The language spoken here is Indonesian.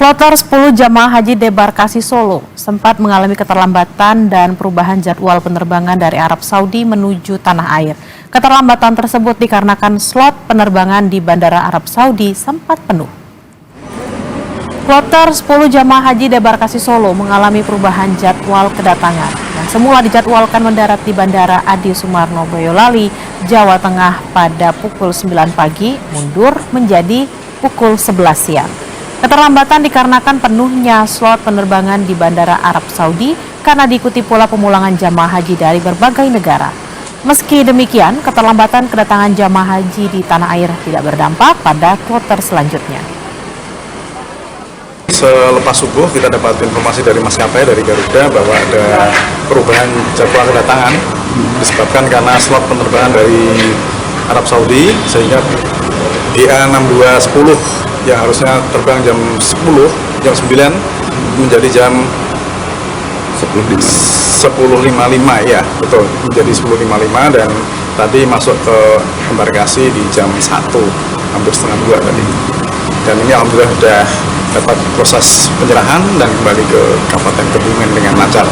Kloter 10 jamaah haji debarkasi Solo sempat mengalami keterlambatan dan perubahan jadwal penerbangan dari Arab Saudi menuju tanah air. Keterlambatan tersebut dikarenakan slot penerbangan di Bandara Arab Saudi sempat penuh. Kloter 10 jamaah haji debarkasi Solo mengalami perubahan jadwal kedatangan. Yang semula dijadwalkan mendarat di Bandara Adi Sumarmo Boyolali, Jawa Tengah pada pukul 9 pagi mundur menjadi pukul 11 siang. Keterlambatan dikarenakan penuhnya slot penerbangan di Bandara Arab Saudi karena diikuti pula pemulangan jamaah haji dari berbagai negara. Meski demikian, keterlambatan kedatangan jamaah haji di tanah air tidak berdampak pada kloter selanjutnya. Selepas subuh kita dapat informasi dari maskapai dari Garuda bahwa ada perubahan jadwal kedatangan disebabkan karena slot penerbangan dari Arab Saudi sehingga DA6210 yang harusnya terbang jam 10, jam 9 menjadi jam 10.55 ya, betul, menjadi 10.55 dan tadi masuk ke embarkasi di jam 1, hampir setengah 2 tadi. Dan ini alhamdulillah sudah dapat proses penyerahan dan kembali ke Kabupaten Kebumen dengan lancar.